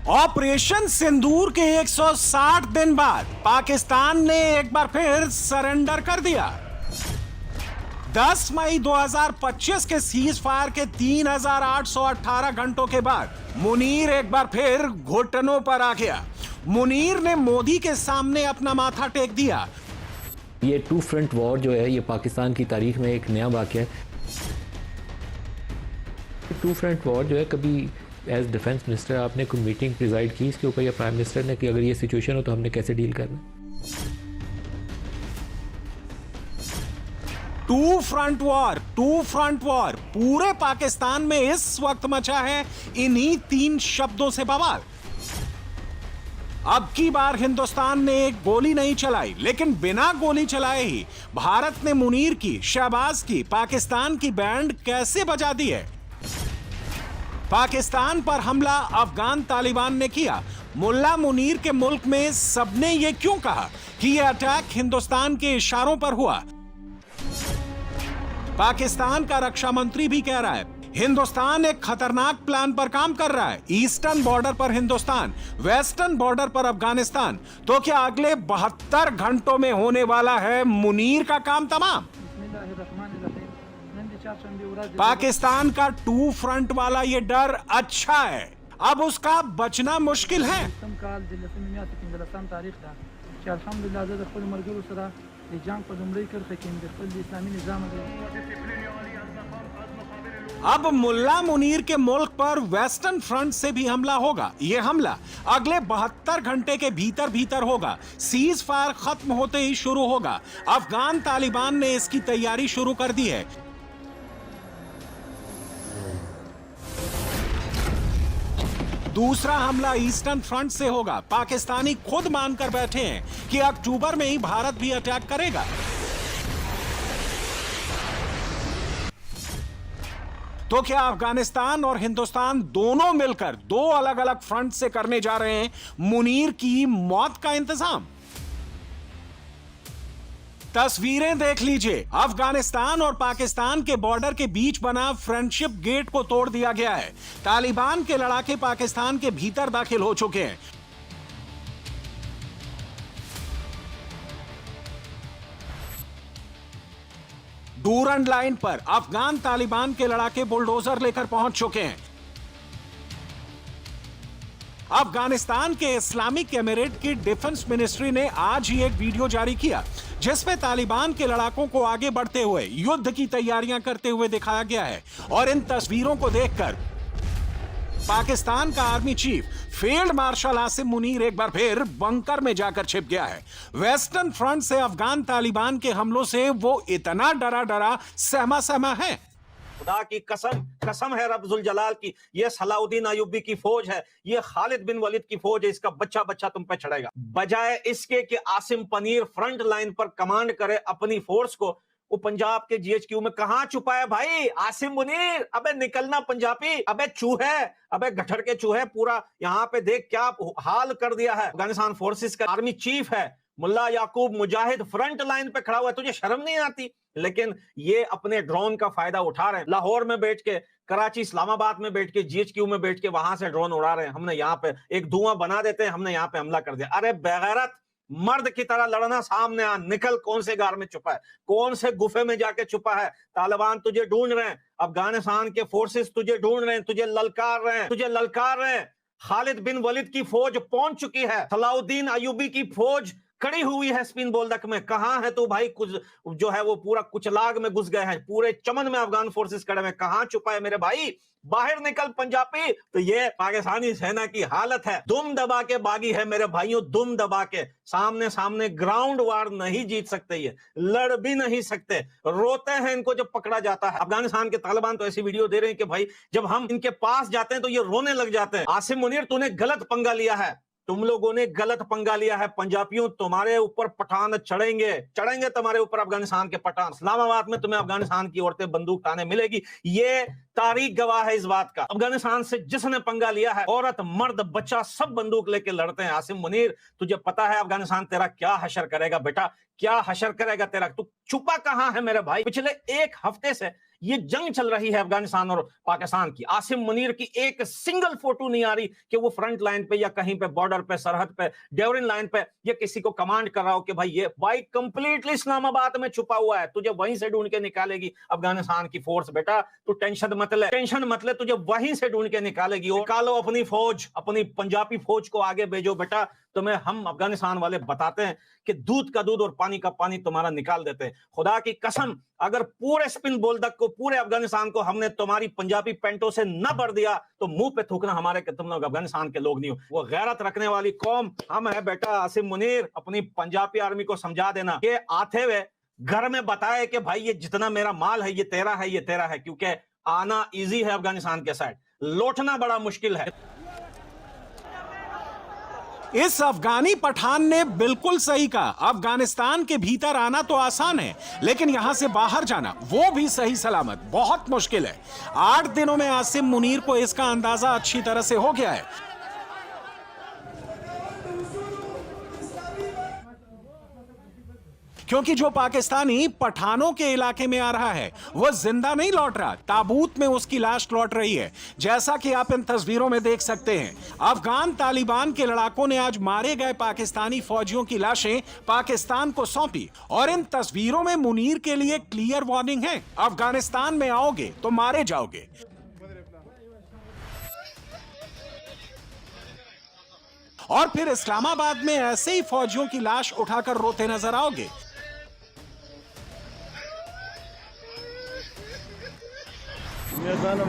Operation सिंदूर के 160 दिन बाद पाकिस्तान ने एक बार फिर सरेंडर कर दिया। 10 मई 2025 के सीज फायर के 3818 घंटों के बाद मुनीर एक बार फिर घुटनों पर आ गया। मुनीर ने मोदी के सामने अपना माथा टेक दिया। ये टू फ्रंट वॉर जो है ये पाकिस्तान की तारीख में एक नया वाक़या है। टू फ्रंट वॉर जो है, कभी एज डिफेंस मिनिस्टर आपने कोई मीटिंग प्रिजाइड की इसके ऊपर, या प्राइम मिनिस्टर ने, कि अगर ये सिचुएशन हो तो हमने कैसे डील करना? टू फ्रंट वॉर पूरे पाकिस्तान में इस वक्त मचा है इन्हीं 3 शब्दों से बवाल। अब की बार हिंदुस्तान ने एक गोली नहीं चलाई, लेकिन बिना गोली चलाए ही भारत ने मुनीर की, शहबाज की, पाकिस्तान की बैंड कैसे बजा दी है। पाकिस्तान पर हमला अफगान तालिबान ने किया। मुल्ला मुनीर के मुल्क में सबने ये क्यों कहा कि यह अटैक हिंदुस्तान के इशारों पर हुआ? पाकिस्तान का रक्षा मंत्री भी कह रहा है हिंदुस्तान एक खतरनाक प्लान पर काम कर रहा है। ईस्टर्न बॉर्डर पर हिंदुस्तान, वेस्टर्न बॉर्डर पर अफगानिस्तान। तो क्या अगले 72 घंटों में होने वाला है मुनीर का काम तमाम? पाकिस्तान का टू फ्रंट वाला ये डर अच्छा है, अब उसका बचना मुश्किल है। अब मुल्ला मुनीर के मुल्क पर वेस्टर्न फ्रंट से भी हमला होगा। यह हमला अगले 72 घंटे के भीतर भीतर होगा। सीज फायर खत्म होते ही शुरू होगा। अफगान तालिबान ने इसकी तैयारी शुरू कर दी है। दूसरा हमला ईस्टर्न फ्रंट से होगा। पाकिस्तानी खुद मानकर बैठे हैं कि अक्टूबर में ही भारत भी अटैक करेगा। तो क्या अफगानिस्तान और हिंदुस्तान दोनों मिलकर 2 अलग अलग फ्रंट से करने जा रहे हैं मुनीर की मौत का इंतजाम? तस्वीरें देख लीजिए। अफगानिस्तान और पाकिस्तान के बॉर्डर के बीच बना फ्रेंडशिप गेट को तोड़ दिया गया है। तालिबान के लड़ाके पाकिस्तान के भीतर दाखिल हो चुके हैं। डूरंड लाइन पर अफगान तालिबान के लड़ाके बुलडोजर लेकर पहुंच चुके हैं। अफगानिस्तान के इस्लामिक एमिरेट की डिफेंस मिनिस्ट्री ने आज ही एक वीडियो जारी किया जिसमें तालिबान के लड़ाकों को आगे बढ़ते हुए युद्ध की तैयारियां करते हुए दिखाया गया है। और इन तस्वीरों को देखकर पाकिस्तान का army chief field marshal Asim Munir एक बार फिर बंकर में जाकर छिप गया है। वेस्टर्न फ्रंट से अफगान तालिबान के हमलों से वो इतना डरा सहमा है। खुदा की कसम है रब्जुल जलाल की, ये सलाउद्दीन अय्यूबी की फौज है, ये खालिद बिन वलीद की फौज है, इसका बच्चा तुम पे चढ़ेगा। बजाय इसके कि आसिम मुनीर फ्रंट लाइन पर कमांड करे अपनी फोर्स को, वो पंजाब के जीएचक्यू में कहां छुपा है भाई आसिम मुनीर? अबे निकलना पंजाबी, अबे चूहे, अबे गठर के चूहे, पूरा यहाँ पे देख क्या हाल कर दिया है। अफगानिस्तान फोर्सेस का आर्मी चीफ है मुल्ला याकूब मुजाहिद, फ्रंट लाइन पे खड़ा हुआ है, तुझे शर्म नहीं आती? लेकिन ये अपने ड्रोन का फायदा उठा रहे हैं। लाहौर में बैठ के, कराची, इस्लामाबाद में बैठ के, जीएचक्यू में बैठ के वहां से ड्रोन उड़ा रहे हैं। हमने यहाँ पे एक धुआं बना देते हैं, हमने यहाँ पे हमला कर दिया। अरे बेगैरत, मर्द की तरह लड़ना, सामने आ, निकल। कौन से गार में छुपा है, कौन से गुफे में जाके छुपा है? तालिबान तुझे ढूंढ रहे हैं, अफगानिस्तान के फोर्सेस तुझे ढूंढ रहे हैं, तुझे ललकार रहे हैं। खालिद बिन वलीद की फौज पहुंच चुकी है, सलाउद्दीन अय्यूबी की फौज खड़ी हुई है स्पिन बोल्दक में। कहां है तू भाई? कुछ जो है वो पूरा कुचलाग में घुस गए हैं, पूरे चमन में अफगान फोर्सेस खड़े हैं। कहां छुपा है मेरे भाई? बाहर निकल पंजाबी। तो ये पाकिस्तानी सेना की हालत है, दुम दबा के बागी है मेरे भाइयों, दुम दबा के। सामने ग्राउंड वार नहीं जीत सकते, ये लड़ भी नहीं सकते, रोते हैं इनको जब पकड़ा जाता है। अफगानिस्तान के तालिबान तो ऐसी वीडियो दे रहे हैं कि भाई जब हम इनके पास जाते हैं तो ये रोने लग जाते हैं। आसिम मुनीर, तूने गलत पंगा लिया है, तुम लोगों ने गलत पंगा लिया है। पंजाबियों, तुम्हारे ऊपर पठान चढ़ेंगे तुम्हारे ऊपर अफगानिस्तान के पठान। इस्लामाबाद में तुम्हें अफगानिस्तान की औरतें बंदूक ताने मिलेगी, ये तारीख गवाह है इस बात का। अफगानिस्तान से जिसने पंगा लिया है, औरत, मर्द, बच्चा, सब बंदूक लेके लड़ते हैं। आसिम मुनीर, तुझे पता है अफगानिस्तान तेरा क्या हशर करेगा बेटा, क्या हशर करेगा तेरा? तू छुपा कहां है मेरे भाई? पिछले 1 हफ्ते से ये जंग चल रही है अफगानिस्तान और पाकिस्तान की। आसिम मुनीर की एक सिंगल फोटो नहीं आ रही कि वो फ्रंट लाइन पे या कहीं पे बॉर्डर पे, सरहद पे, ड्यूरिंग लाइन पे ये किसी को कमांड कर रहा हो कि भाई ये भाई कंप्लीटली इस्लामाबाद में छुपा हुआ है, तुझे वहीं से ढूंढ के निकालेगी अफगानिस्तान की फोर्स। बेटा तू टेंशन मत ले, तुझे वहीं से ढूंढ के निकालेगी। निकालो अपनी फौज, अपनी पंजाबी फौज को आगे भेजो बेटा। तुम्हें हम अफगानिस्तान वाले बताते हैं कि दूध का दूध और पानी का पानी तुम्हारा निकाल देते हैं। खुदा की कसम, अगर पूरे स्पिन बोल्डक को, पूरे अफगानिस्तान को हमने तुम्हारी पंजाबी पेंटों से न भर दिया तो मुंह पे थूकना हमारे कि तुम लोग अफगानिस्तान के लोग नहीं हो। वो गैरत रखने वाली कौम हम है बेटा। आसिम मुनीर अपनी पंजाबी आर्मी को समझा देना कि आते हुए घर में बताए कि भाई ये जितना मेरा माल है ये तेरा है, ये तेरा है, क्योंकि आना इजी है अफगानिस्तान के साइड, लौटना बड़ा मुश्किल है। इस अफगानी पठान ने बिल्कुल सही कहा। अफगानिस्तान के भीतर आना तो आसान है, लेकिन यहां से बाहर जाना वो भी सही सलामत बहुत मुश्किल है। 8 दिनों में आसिम मुनीर को इसका अंदाजा अच्छी तरह से हो गया है। क्योंकि जो पाकिस्तानी पठानों के इलाके में आ रहा है वो जिंदा नहीं लौट रहा, ताबूत में उसकी लाश लौट रही है, जैसा कि आप इन तस्वीरों में देख सकते हैं। अफगान तालिबान के लड़ाकों ने आज मारे गए पाकिस्तानी फौजियों की लाशें पाकिस्तान को सौंपी और इन तस्वीरों में मुनीर के लिए क्लियर वार्निंग है, अफगानिस्तान में आओगे तो मारे जाओगे। और फिर इस्लामाबाद में ऐसे ही फौजियों की लाश उठाकर रोते नजर आओगे।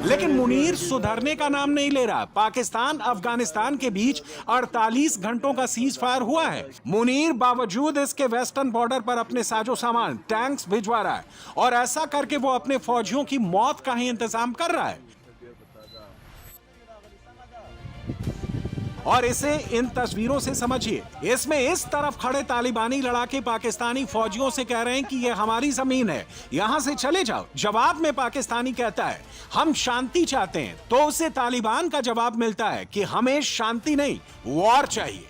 लेकिन मुनीर सुधरने का नाम नहीं ले रहा। पाकिस्तान अफगानिस्तान के बीच 48 घंटों का सीज फायर हुआ है। मुनीर बावजूद इसके वेस्टर्न बॉर्डर पर अपने साजो सामान, टैंक्स भिजवा रहा है और ऐसा करके वो अपने फौजियों की मौत का ही इंतजाम कर रहा है। और इसे इन तस्वीरों से समझिए। इसमें इस तरफ खड़े तालिबानी लड़ाके पाकिस्तानी फौजियों से कह रहे हैं कि यह हमारी जमीन है, यहां से चले जाओ। जवाब में पाकिस्तानी कहता है हम शांति चाहते हैं, तो उसे तालिबान का जवाब मिलता है कि हमें शांति नहीं, वॉर चाहिए।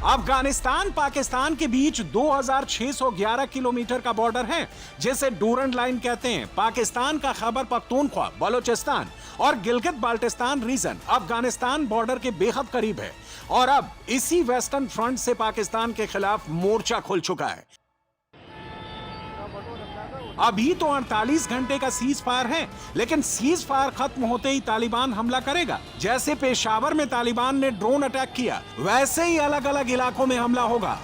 अफगानिस्तान पाकिस्तान के बीच 2611 किलोमीटर का बॉर्डर है, जिसे डूरंड लाइन कहते हैं। पाकिस्तान का खैबर पख्तूनख्वा, बलोचिस्तान और गिलगित बाल्टिस्तान रीजन अफगानिस्तान बॉर्डर के बेहद करीब है और अब इसी वेस्टर्न फ्रंट से पाकिस्तान के खिलाफ मोर्चा खुल चुका है। अभी तो 48 घंटे का सीज फायर है, लेकिन सीज फायर खत्म होते ही तालिबान हमला करेगा। जैसे पेशावर में तालिबान ने ड्रोन अटैक किया, वैसे ही अलग अलग इलाकों में हमला होगा।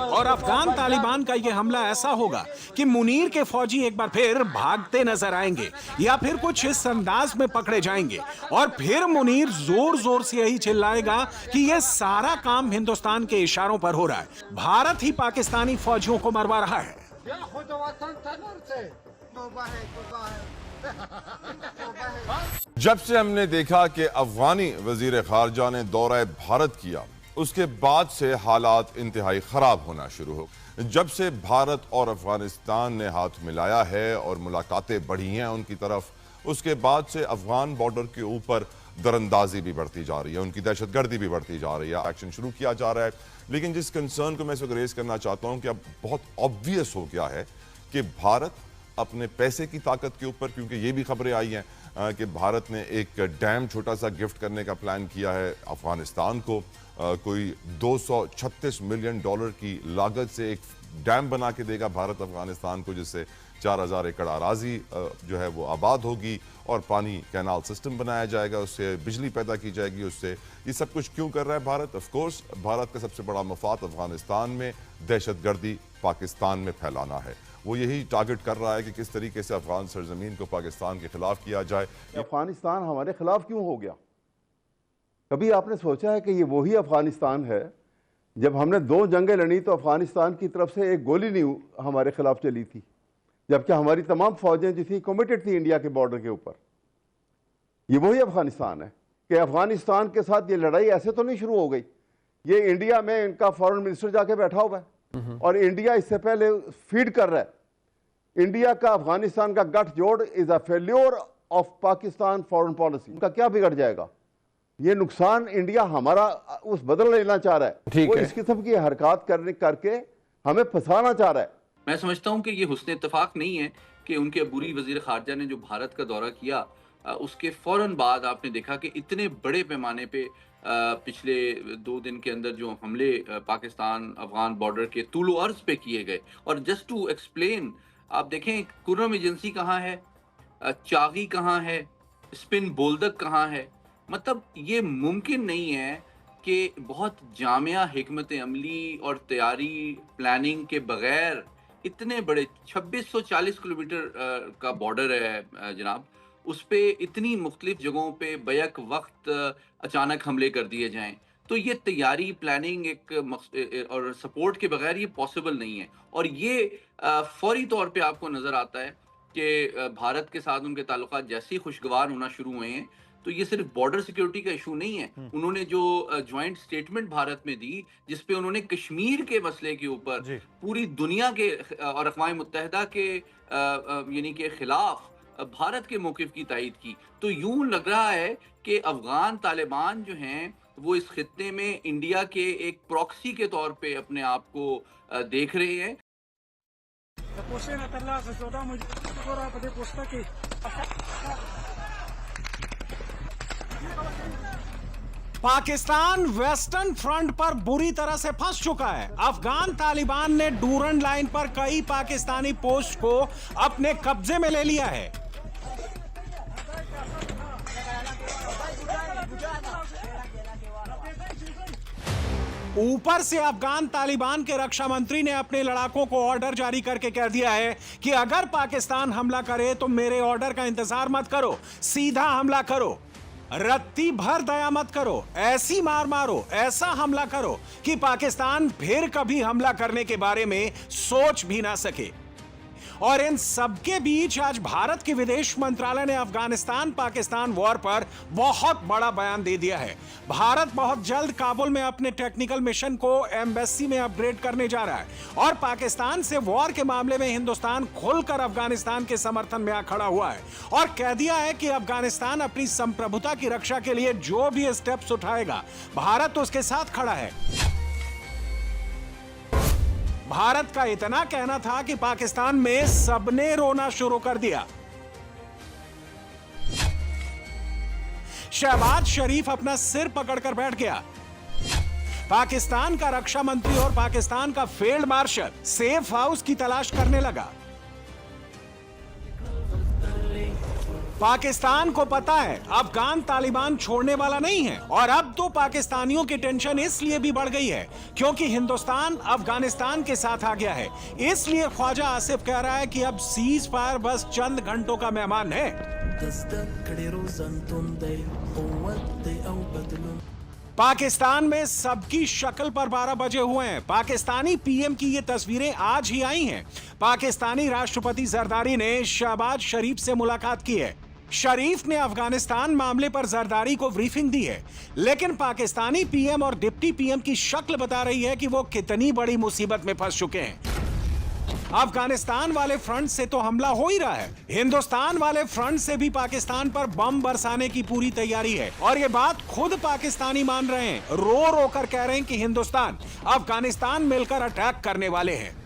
और अफगान तालिबान का यह हमला ऐसा होगा कि मुनीर के फौजी एक बार फिर भागते नजर आएंगे या फिर कुछ इस अंदाज में पकड़े जाएंगे और फिर मुनीर जोर जोर से यही चिल्लाएगा कि यह सारा काम हिंदुस्तान के इशारों पर हो रहा है, भारत ही पाकिस्तानी फौजियों को मरवा रहा है। जब से हमने देखा कि अफगानी वजीर खारजा ने दौरा भारत किया, उसके बाद से हालात इंतहाई खराब होना शुरू हो। जब से भारत और अफगानिस्तान ने हाथ मिलाया है और मुलाकातें बढ़ी हैं उनकी तरफ, उसके बाद से अफगान बॉर्डर के ऊपर दरअंदाजी भी बढ़ती जा रही है, उनकी दहशतगर्दी भी बढ़ती जा रही है, एक्शन शुरू किया जा रहा है। लेकिन जिस कंसर्न को मैं इस वक्त रेज करना चाहता हूँ कि अब बहुत ऑब्वियस हो गया है कि भारत अपने पैसे की ताकत के ऊपर, क्योंकि ये भी खबरें आई हैं कि भारत ने एक डैम छोटा सा गिफ्ट करने का प्लान किया है अफगानिस्तान को, कोई 236 मिलियन डॉलर की लागत से एक डैम बना के देगा भारत अफगानिस्तान को, जिससे 4000 एकड़ अराजी जो है वो आबाद होगी और पानी कैनाल सिस्टम बनाया जाएगा, उससे बिजली पैदा की जाएगी। उससे ये सब कुछ क्यों कर रहा है भारत? ऑफ कोर्स भारत का सबसे बड़ा मफाद अफगानिस्तान में दहशतगर्दी पाकिस्तान में फैलाना है। वो यही टारगेट कर रहा है कि किस तरीके से अफगान सरजमीन को पाकिस्तान के खिलाफ किया जाए। अफगानिस्तान हमारे खिलाफ क्यों हो गया? कभी आपने सोचा है कि ये वही अफगानिस्तान है जब हमने 2 जंगें लड़ी तो अफगानिस्तान की तरफ से एक गोली नहीं हमारे खिलाफ चली थी, जबकि हमारी तमाम फौजें जो थी कमिटेड थी इंडिया के बॉर्डर के ऊपर। ये वही अफगानिस्तान है कि अफगानिस्तान के साथ ये लड़ाई ऐसे तो नहीं शुरू हो गई। ये इंडिया में इनका फॉरेन मिनिस्टर जाके बैठा हुआ है और इंडिया इससे पहले फीड कर रहा है इंडिया का अफगानिस्तान का गठजोड़ is a failure of Pakistan foreign policy. उनका क्या बिगड़ जाएगा? ये नुकसान इंडिया हमारा उस बदल लेना चाह रहा है। ठीक वो है। इस किस्म की हरकत करके हमें फंसाना चाह रहा है। मैं समझता हूं कि ये हुस्न इत्तेफाक नहीं है कि उनके अबूरी वजीर खारजा ने जो भारत का दौरा किया उसके फौरन बाद आपने देखा कि इतने बड़े पैमाने पे पिछले 2 दिन के अंदर जो हमले पाकिस्तान अफगान बॉर्डर के तूलो अर्ज पे किए गए। और जस्ट टू एक्सप्लेन, आप देखें कुर्रम एजेंसी कहाँ है, चागी कहाँ है, स्पिन बोल्दक कहाँ है। मतलब ये मुमकिन नहीं है कि बहुत जामिया हिकमत अमली और तैयारी प्लानिंग के बगैर इतने बड़े 2640 किलोमीटर का बॉर्डर है जनाब, उस पे इतनी मुख्तलिफ जगहों पे बैक वक्त अचानक हमले कर दिए जाएं। तो ये तैयारी प्लानिंग एक और सपोर्ट के बगैर ये पॉसिबल नहीं है। और ये फौरी तौर पे आपको नज़र आता है कि भारत के साथ उनके ताल्लुकात जैसे ही खुशगवार होना शुरू हुए हैं, तो ये सिर्फ बॉर्डर सिक्योरिटी का इशू नहीं है। उन्होंने जो ज्वाइंट स्टेटमेंट भारत में दी, जिसपे उन्होंने कश्मीर के मसले के ऊपर पूरी दुनिया के और अक़वाम मुत्तहिदा के यानी के खिलाफ भारत के मौक़िफ़ की तायीद की, तो यूं लग रहा है कि अफगान तालिबान जो हैं वो इस खित्ते में इंडिया के एक प्रॉक्सी के तौर पे अपने आप को देख रहे हैं। पाकिस्तान वेस्टर्न फ्रंट पर बुरी तरह से फंस चुका है। अफगान तालिबान ने डूरन लाइन पर कई पाकिस्तानी पोस्ट को अपने कब्जे में ले लिया है। ऊपर से अफगान तालिबान के रक्षा मंत्री ने अपने लड़ाकों को ऑर्डर जारी करके कह दिया है कि अगर पाकिस्तान हमला करे तो मेरे ऑर्डर का इंतजार मत करो, सीधा हमला करो, रत्ती भर दया मत करो, ऐसी मार मारो, ऐसा हमला करो कि पाकिस्तान फिर कभी हमला करने के बारे में सोच भी ना सके। और इन सबके बीच आज भारत के विदेश मंत्रालय ने अफगानिस्तान पाकिस्तान वॉर पर बहुत बड़ा बयान दे दिया है। भारत बहुत जल्द काबुल में अपने टेक्निकल मिशन को एम्बेसी में अपग्रेड करने जा रहा है और पाकिस्तान से वॉर के मामले में हिंदुस्तान खुलकर अफगानिस्तान के समर्थन में आ खड़ा हुआ है और कह दिया है कि अफगानिस्तान अपनी संप्रभुता की रक्षा के लिए जो भी स्टेप्स उठाएगा, भारत उसके साथ खड़ा है। भारत का इतना कहना था कि पाकिस्तान में सबने रोना शुरू कर दिया। शहबाज शरीफ अपना सिर पकड़कर बैठ गया। पाकिस्तान का रक्षा मंत्री और पाकिस्तान का फील्ड मार्शल सेफ हाउस की तलाश करने लगा। पाकिस्तान को पता है अफगान तालिबान छोड़ने वाला नहीं है और अब तो पाकिस्तानियों की टेंशन इसलिए भी बढ़ गई है क्योंकि हिंदुस्तान अफगानिस्तान के साथ आ गया है। इसलिए ख्वाजा आसिफ कह रहा है कि अब सीज फायर बस चंद घंटों का मेहमान है। पाकिस्तान में सबकी शक्ल पर 12 बजे हुए हैं। पाकिस्तानी पीएम की ये तस्वीरें आज ही आई हैं। पाकिस्तानी राष्ट्रपति जरदारी ने शहबाज शरीफ से मुलाकात की है। शरीफ ने अफगानिस्तान मामले पर जरदारी को ब्रीफिंग दी है, लेकिन पाकिस्तानी पीएम और डिप्टी पीएम की शक्ल बता रही है कि वो कितनी बड़ी मुसीबत में फंस चुके हैं। अफगानिस्तान वाले फ्रंट से तो हमला हो ही रहा है, हिंदुस्तान वाले फ्रंट से भी पाकिस्तान पर बम बरसाने की पूरी तैयारी है और ये बात खुद पाकिस्तानी मान रहे हैं। रो रो कर कह रहे हैं कि हिंदुस्तान अफगानिस्तान मिलकर अटैक करने वाले हैं।